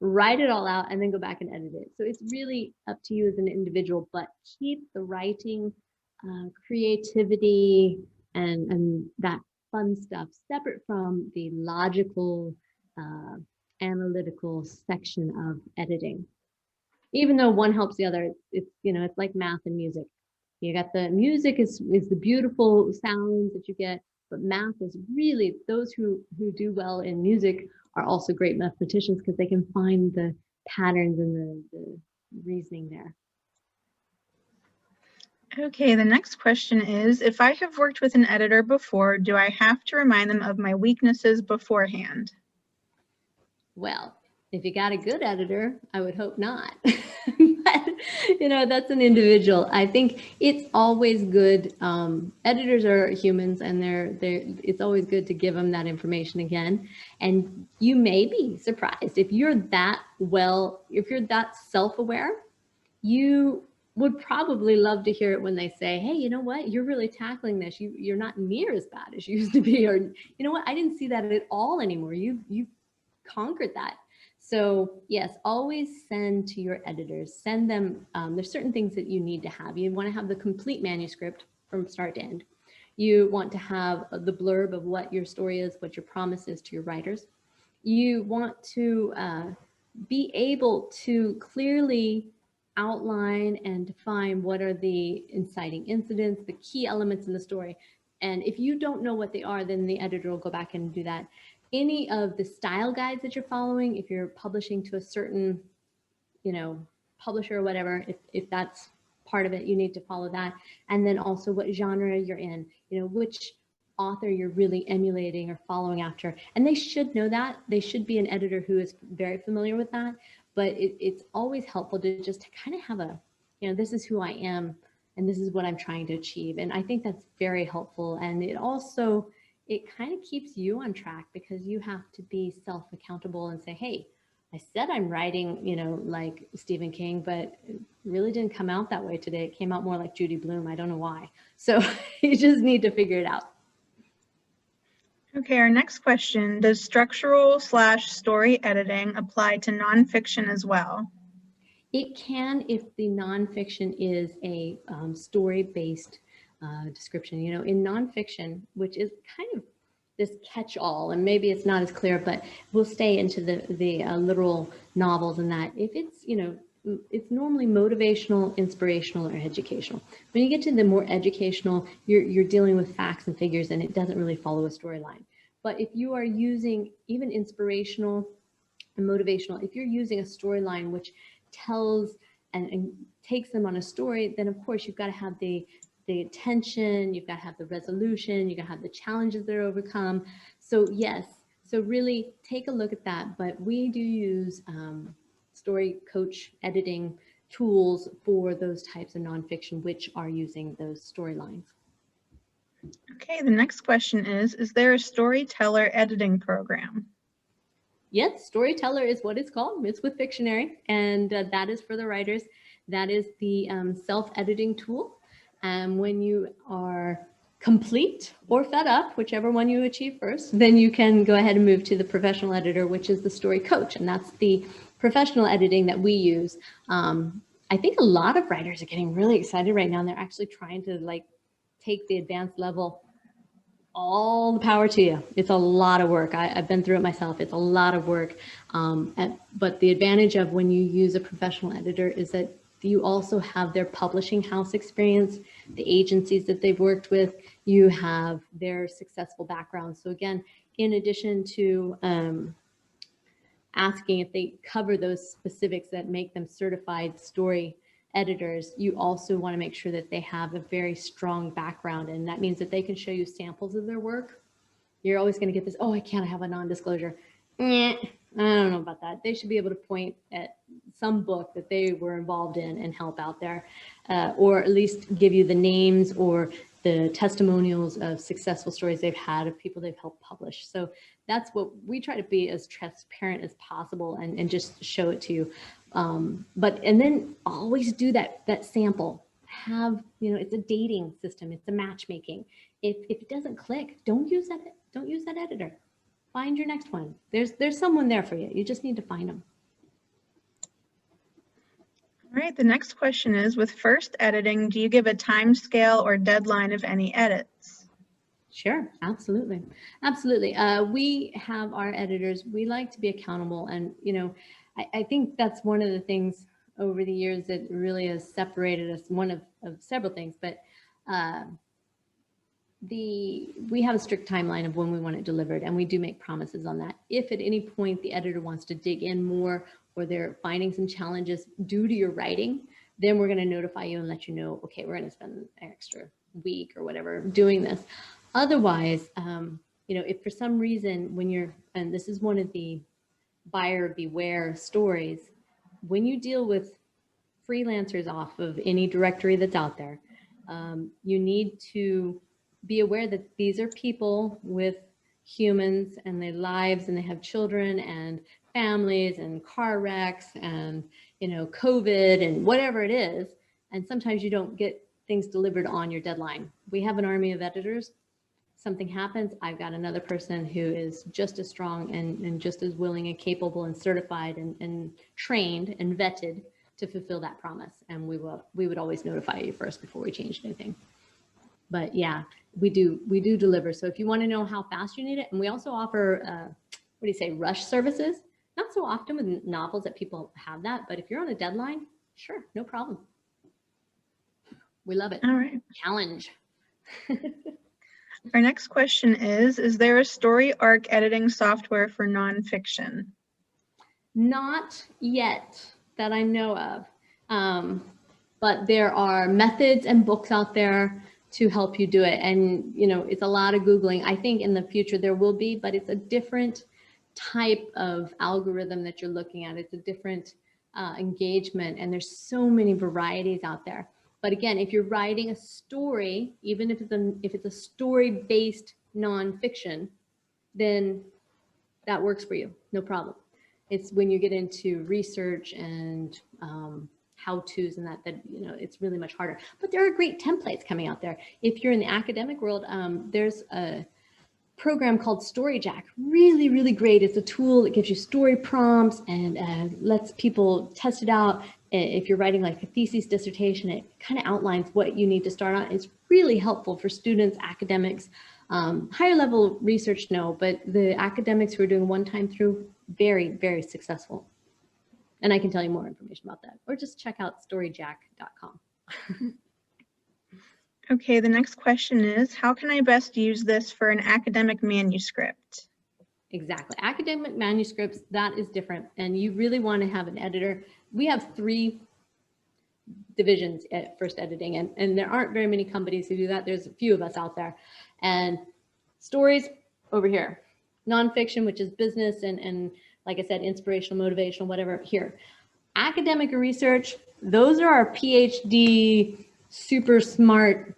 write it all out, and then go back and edit it. So it's really up to you as an individual, but keep the writing, creativity, and that fun stuff separate from the logical, analytical section of editing. Even though one helps the other, it's you know, it's like math and music. You got the music is the beautiful sounds that you get, but math is really, those who do well in music are also great mathematicians because they can find the patterns and the reasoning there. Okay, the next question is, if I have worked with an editor before, do I have to remind them of my weaknesses beforehand? Well, if you got a good editor, I would hope not. But, you know, that's an individual. I think it's always good. Editors are humans, and it's always good to give them that information again. And you may be surprised if you're that self-aware, you would probably love to hear it when they say, hey, you know what, you're really tackling this. You're not near as bad as you used to be. Or, you know what, I didn't see that at all anymore. You've conquered that. So yes, always send to your editors, send them, there's certain things that you need to have. You want to have the complete manuscript from start to end. You want to have the blurb of what your story is, what your promise is to your writers. You want to be able to clearly outline and define what are the inciting incidents, the key elements in the story. And if you don't know what they are, then the editor will go back and do that. Any of the style guides that you're following, if you're publishing to a certain, you know, publisher or whatever, if that's part of it, you need to follow that. And then also what genre you're in, you know, which author you're really emulating or following after. And they should know that. They should be an editor who is very familiar with that. but it's always helpful to just kind of have a, you know, this is who I am and this is what I'm trying to achieve. And I think that's very helpful. And it also, it kind of keeps you on track because you have to be self-accountable and say, hey, I said I'm writing, you know, like Stephen King, but it really didn't come out that way today. It came out more like Judy Blume. I don't know why. So you just need to figure it out. Okay, our next question, does structural/story editing apply to nonfiction as well? It can if the nonfiction is a story-based description. You know, in nonfiction, which is kind of this catch-all, and maybe it's not as clear, but we'll stay into the literal novels and that. If it's, you know, it's normally motivational, inspirational, or educational. When you get to the more educational, you're dealing with facts and figures, and it doesn't really follow a storyline. But if you are using even inspirational and motivational, if you're using a storyline which tells and takes them on a story, then of course you've got to have the tension, you've got to have the resolution, you've got to have the challenges that are overcome. So yes, so really take a look at that. But we do use Story Coach editing tools for those types of nonfiction, which are using those storylines. Okay, the next question is there a storyteller editing program? Yes, Storyteller is what it's called. It's with Fictionary, and that is for the writers. That is the self-editing tool. When you are complete or fed up, whichever one you achieve first, then you can go ahead and move to the professional editor, which is the Story Coach, and that's the professional editing that we use. I think a lot of writers are getting really excited right now, and they're actually trying to like take the advanced level. All the power to you. It's a lot of work. I've been through it myself. It's a lot of work. But the advantage of when you use a professional editor is that you also have their publishing house experience, the agencies that they've worked with, you have their successful background. So again, in addition to asking if they cover those specifics that make them certified story editors, you also want to make sure that they have a very strong background, and that means that they can show you samples of their work. You're always going to get this, oh, I can't have a non-disclosure. I don't know about that. They should be able to point at some book that they were involved in and help out there, or at least give you the names or the testimonials of successful stories they've had of people they've helped publish. So that's what we try to be, as transparent as possible, and just show it to you. And then always do that sample. Have, you know, it's a dating system. It's a matchmaking. If it doesn't click, don't use that editor. Find your next one. There's someone there for you. You just need to find them. All right, the next question is, with first editing, do you give a time scale or deadline of any edits? Sure, absolutely. Absolutely. We have our editors, we like to be accountable. And, you know, I think that's one of the things over the years that really has separated us, one of several things, but we have a strict timeline of when we want it delivered, and we do make promises on that. If at any point the editor wants to dig in more, or they're finding some challenges due to your writing, then we're going to notify you and let you know, okay, we're going to spend an extra week or whatever doing this. Otherwise, you know, if for some reason when you're, and this is one of the buyer beware stories, when you deal with freelancers off of any directory that's out there, you need to be aware that these are people with humans and their lives, and they have children and families and car wrecks and, you know, COVID and whatever it is. And sometimes you don't get things delivered on your deadline. We have an army of editors. Something happens, I've got another person who is just as strong and just as willing and capable and certified and trained and vetted to fulfill that promise. And we would always notify you first before we changed anything. But yeah, we do deliver. So if you want to know how fast you need it, and we also offer, what do you say, rush services. Not so often with novels that people have that, but if you're on a deadline, sure, no problem. We love it. All right. Challenge. Our next question is there a story arc editing software for nonfiction? Not yet that I know of, but there are methods and books out there to help you do it. And, you know, it's a lot of Googling. I think in the future there will be, but it's a different type of algorithm that you're looking at. It's a different engagement, and there's so many varieties out there. But again, if you're writing a story, even if it's a story-based nonfiction, then that works for you, no problem. It's when you get into research and how-tos and that it's really much harder. But there are great templates coming out there. If you're in the academic world, there's a program called StoryJack. Really, really great. It's a tool that gives you story prompts and lets people test it out. If you're writing like a thesis dissertation, it kind of outlines what you need to start on. It's really helpful for students, academics, higher level research, no, but the academics who are doing one time through, very, very successful. And I can tell you more information about that, or just check out storyjack.com. Okay, the next question is, how can I best use this for an academic manuscript? Exactly. Academic manuscripts, that is different. And you really want to have an editor. We have 3 divisions at First Editing, and there aren't very many companies who do that. There's a few of us out there. And stories over here. Nonfiction, which is business and like I said, inspirational, motivational, whatever, here. Academic research, those are our PhD, super smart,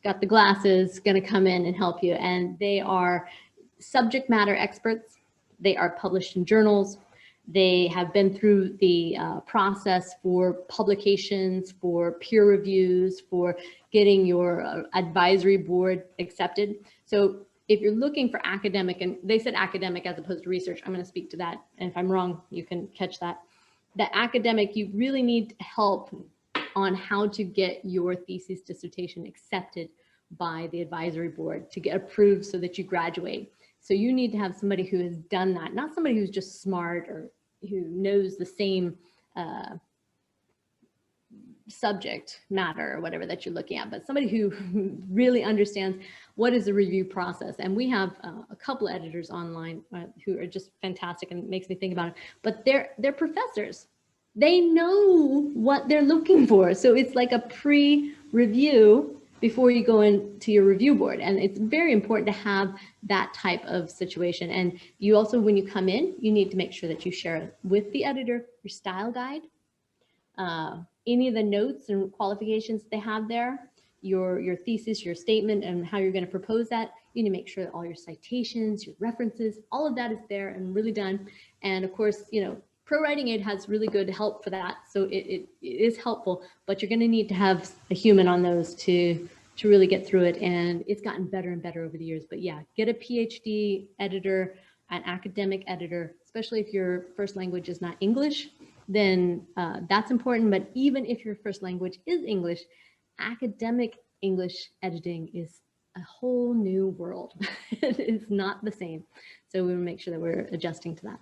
got the glasses, going to come in and help you. And they are subject matter experts. They are published in journals. They have been through the process for publications, for peer reviews, for getting your advisory board accepted. So if you're looking for academic, and they said academic as opposed to research, I'm going to speak to that. And if I'm wrong, you can catch that. The academic, you really need help on how to get your thesis dissertation accepted by the advisory board to get approved so that you graduate. So you need to have somebody who has done that, not somebody who's just smart or who knows the same subject matter or whatever that you're looking at, but somebody who really understands what is the review process. And we have a couple of editors online who are just fantastic, and it makes me think about it, but they're professors. They know what they're looking for. So it's like a pre-review before you go into your review board. And it's very important to have that type of situation. And you also, when you come in, you need to make sure that you share with the editor your style guide, any of the notes and qualifications they have there, your thesis, your statement, and how you're going to propose that. You need to make sure that all your citations, your references, all of that is there and really done. And of course, ProWritingAid has really good help for that. So it is helpful, but you're going to need to have a human on those to really get through it. And it's gotten better and better over the years. But yeah, get a PhD editor, an academic editor, especially if your first language is not English, then that's important. But even if your first language is English, academic English editing is a whole new world. It is not the same. So we will make sure that we're adjusting to that.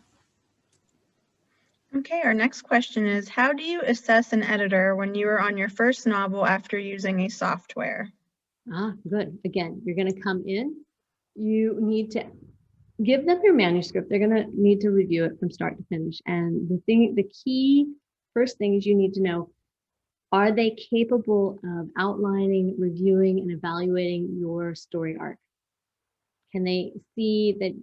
Okay, our next question is, how do you assess an editor when you are on your first novel after using a software? Good. Again, you're going to come in. You need to give them your manuscript. They're going to need to review it from start to finish. And the key first thing is you need to know, are they capable of outlining, reviewing, and evaluating your story arc? Can they see that,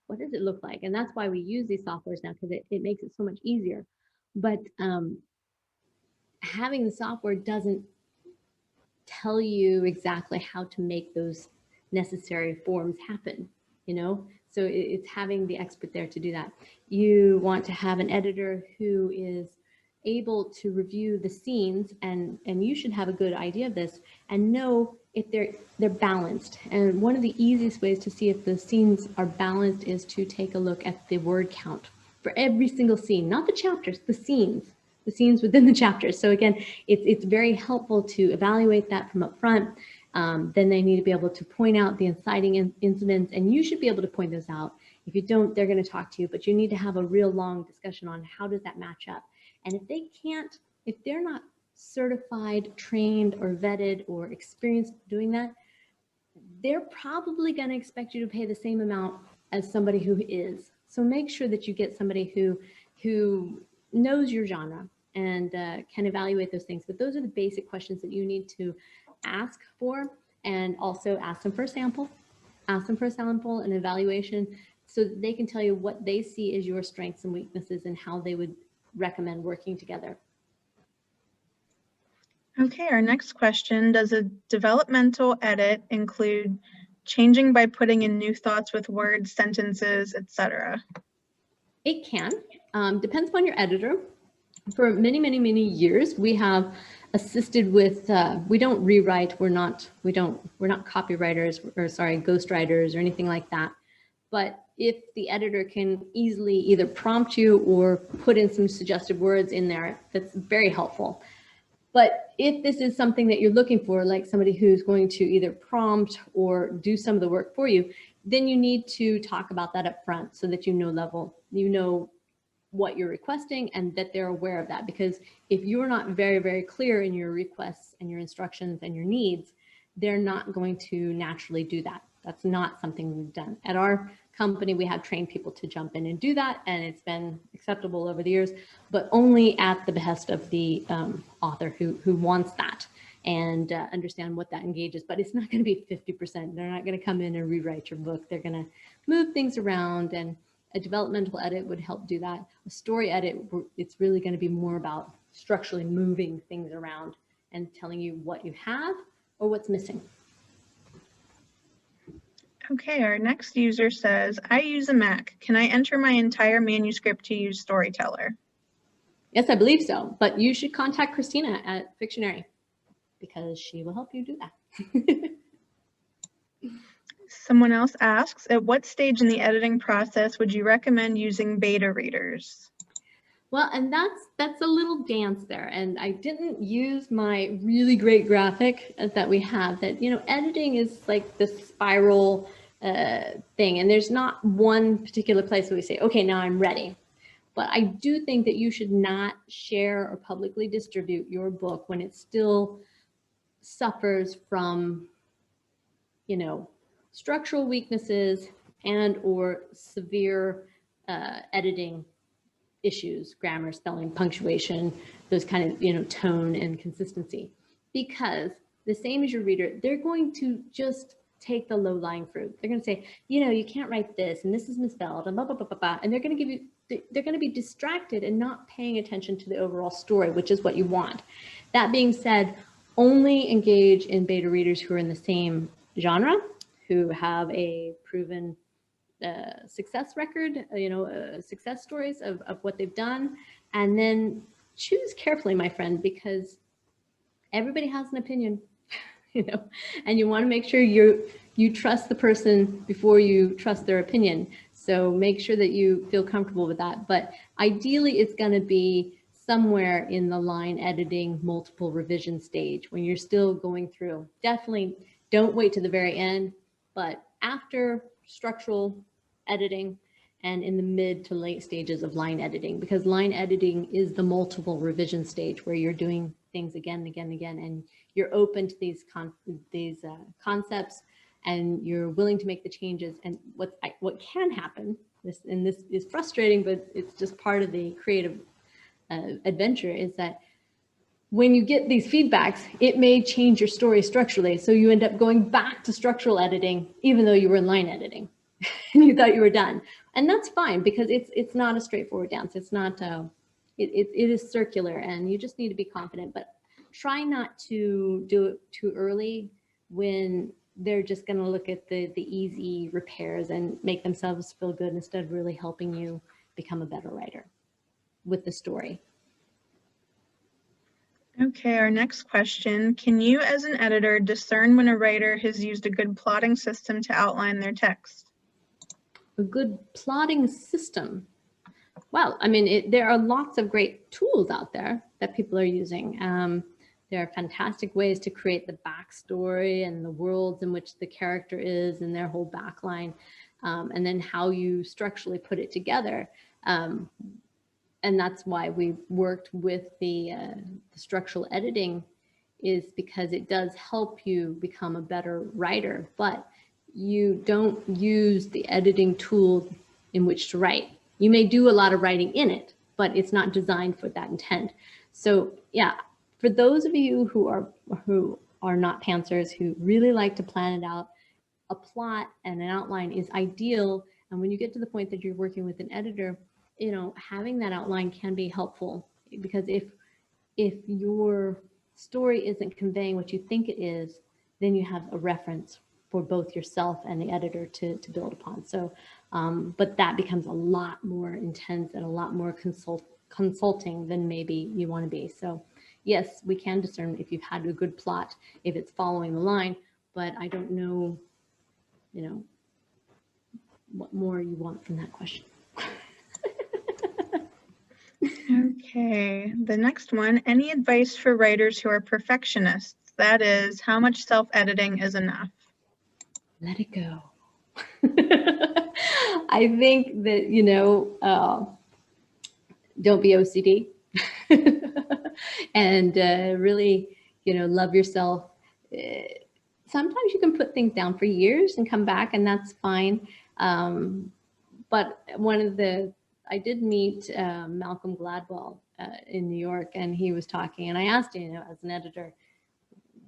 what does it look like? And that's why we use these softwares now, because it makes it so much easier. But having the software doesn't tell you exactly how to make those necessary forms happen, So it's having the expert there to do that. You want to have an editor who is able to review the scenes, and you should have a good idea of this and know if they're balanced. And one of the easiest ways to see if the scenes are balanced is to take a look at the word count for every single scene, not the chapters, the scenes within the chapters. So again, it's very helpful to evaluate that from up front. Then they need to be able to point out the inciting incidents, and you should be able to point those out. If you don't, they're going to talk to you, but you need to have a real long discussion on how does that match up. And if they're not certified, trained, or vetted, or experienced doing that, they're probably going to expect you to pay the same amount as somebody who is. So make sure that you get somebody who knows your genre and can evaluate those things. But those are the basic questions that you need to ask for, and also ask them for a sample. Ask them for a sample and evaluation. so that they can tell you what they see as your strengths and weaknesses and how they would recommend working together. Okay, our next question, does a developmental edit include changing by putting in new thoughts with words, sentences, etc.? It can. Depends upon your editor. For many, many, many years, we have assisted with, we don't rewrite, we're not copywriters, or sorry, ghostwriters or anything like that. But if the editor can easily either prompt you or put in some suggested words in there, that's very helpful. But if this is something that you're looking for, like somebody who's going to either prompt or do some of the work for you, then you need to talk about that up front so that you know what you're requesting and that they're aware of that. Because if you're not very, very clear in your requests and your instructions and your needs, they're not going to naturally do that. That's not something we've done. At our company, we have trained people to jump in and do that, and it's been acceptable over the years, but only at the behest of the author who wants that and understand what that engages. But it's not going to be 50%. They're not going to come in and rewrite your book. They're going to move things around, and a developmental edit would help do that. A story edit, it's really going to be more about structurally moving things around and telling you what you have or what's missing. Okay, our next user says, I use a Mac. Can I enter my entire manuscript to use Storyteller? Yes, I believe so, but you should contact Christina at Fictionary because she will help you do that. Someone else asks, at what stage in the editing process would you recommend using beta readers? Well, and that's a little dance there. And I didn't use my really great graphic that we have that, editing is like the spiral thing. And there's not one particular place where we say, okay, now I'm ready. But I do think that you should not share or publicly distribute your book when it still suffers from, structural weaknesses and or severe editing issues, grammar, spelling, punctuation, those kind of, tone and consistency. Because the same as your reader, they're going to just take the low-lying fruit. They're going to say, you can't write this, and this is misspelled, and blah, blah, blah, blah, blah. And they're going to be distracted and not paying attention to the overall story, which is what you want. That being said, only engage in beta readers who are in the same genre, who have a proven success record, success stories of what they've done. And then choose carefully, my friend, because everybody has an opinion, and you want to make sure you trust the person before you trust their opinion. So make sure that you feel comfortable with that. But ideally, it's going to be somewhere in the line editing multiple revision stage when you're still going through. Definitely don't wait to the very end, but after structural editing and in the mid to late stages of line editing, because line editing is the multiple revision stage where you're doing things again and again and again, and you're open to these concepts and you're willing to make the changes. And what can happen, this is frustrating, but it's just part of the creative adventure, is that when you get these feedbacks, it may change your story structurally. So you end up going back to structural editing, even though you were in line editing and you thought you were done. And that's fine, because it's not a straightforward dance. It's not, it is circular, and you just need to be confident, but try not to do it too early when they're just going to look at the easy repairs and make themselves feel good instead of really helping you become a better writer with the story. Okay, our next question. Can you, as an editor, discern when a writer has used a good plotting system to outline their text? A good plotting system. Well, I mean, there are lots of great tools out there that people are using. There are fantastic ways to create the backstory and the worlds in which the character is and their whole backline, and then how you structurally put it together. And that's why we worked with the structural editing, is because it does help you become a better writer, but you don't use the editing tool in which to write. You may do a lot of writing in it, but it's not designed for that intent. So yeah, for those of you who are not pantsers, who really like to plan it out, a plot and an outline is ideal And when you get to the point that you're working with an editor, you know, having that outline can be helpful, because if your story isn't conveying what you think it is, then you have a reference for both yourself and the editor to build upon. So, but that becomes a lot more intense and a lot more consulting than maybe you want to be. So yes, we can discern if you've had a good plot, if it's following the line, but I don't know, you know, what more you want from that question. Okay, the next one, any advice for writers who are perfectionists? That is, how much self-editing is enough? Let it go. I think that, you know, don't be OCD and really, you know, love yourself. Sometimes you can put things down for years and come back, and that's fine. But I did meet Malcolm Gladwell in New York, and he was talking, and I asked him, you know, as an editor,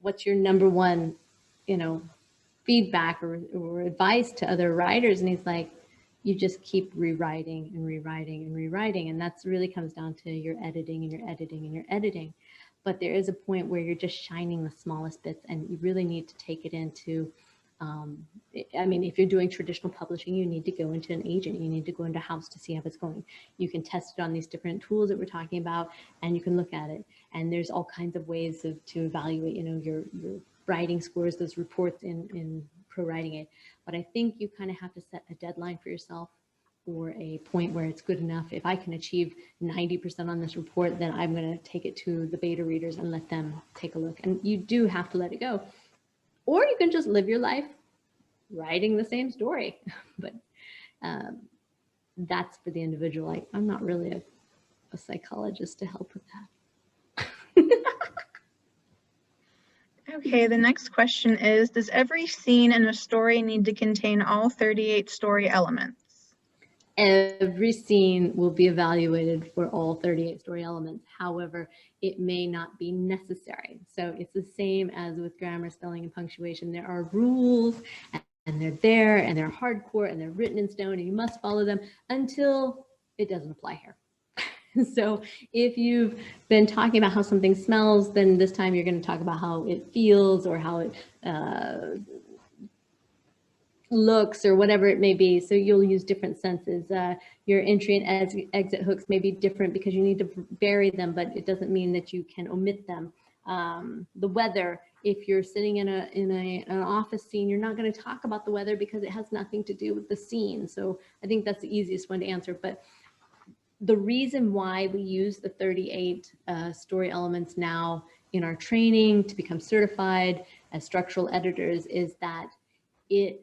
what's your number one, you know, feedback or advice to other writers? And he's like, you just keep rewriting and rewriting and rewriting. And that's really comes down to your editing and your editing and your editing. But there is a point where you're just shining the smallest bits, and you really need to take it into, I mean, if you're doing traditional publishing, you need to go into an agent, you need to go into a house to see how it's going. You can test it on these different tools that we're talking about, and you can look at it. And there's all kinds of ways to evaluate, you know, your writing scores, those reports in ProWritingAid. But I think you kind of have to set a deadline for yourself, or a point where it's good enough. If I can achieve 90% on this report, then I'm going to take it to the beta readers and let them take a look. And you do have to let it go. Or you can just live your life writing the same story. But that's for the individual. I'm not really a psychologist to help with that. Okay, the next question is, does every scene in a story need to contain all 38 story elements? Every scene will be evaluated for all 38 story elements. However, it may not be necessary. So it's the same as with grammar, spelling, and punctuation. There are rules, and they're there, and they're hardcore, and they're written in stone, and you must follow them until it doesn't apply here. So if you've been talking about how something smells, then this time you're going to talk about how it feels, or how it looks, or whatever it may be. So you'll use different senses. Your entry and exit hooks may be different because you need to vary them, but it doesn't mean that you can omit them. The weather, if you're sitting in an office scene, you're not going to talk about the weather because it has nothing to do with the scene. So I think that's the easiest one to answer. But the reason why we use the 38 story elements now in our training to become certified as structural editors is that it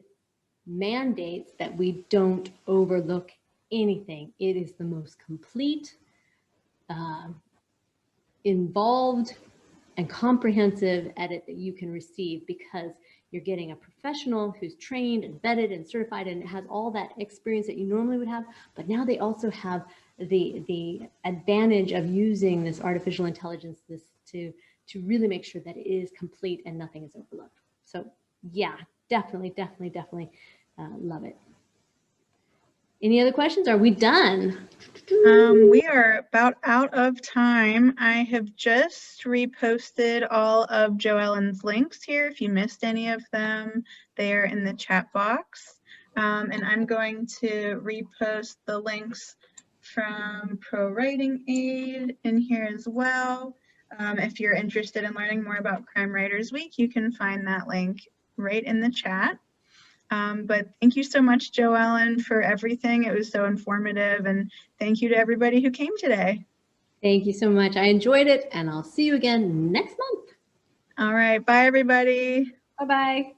mandates that we don't overlook anything. It is the most complete, involved, and comprehensive edit that you can receive, because you're getting a professional who's trained and vetted and certified and has all that experience that you normally would have, but now they also have the advantage of using this artificial intelligence to really make sure that it is complete and nothing is overlooked. So yeah, definitely love it. Any other questions? Are we done? We are about out of time. I have just reposted all of JoEllen's links here. If you missed any of them, they are in the chat box. And I'm going to repost the links from ProWritingAid in here as well. If you're interested in learning more about Crime Writers Week, you can find that link right in the chat. But thank you so much, JoEllen, for everything. It was so informative, and thank you to everybody who came today. Thank you so much. I enjoyed it, and I'll see you again next month. All right. Bye, everybody. Bye-bye.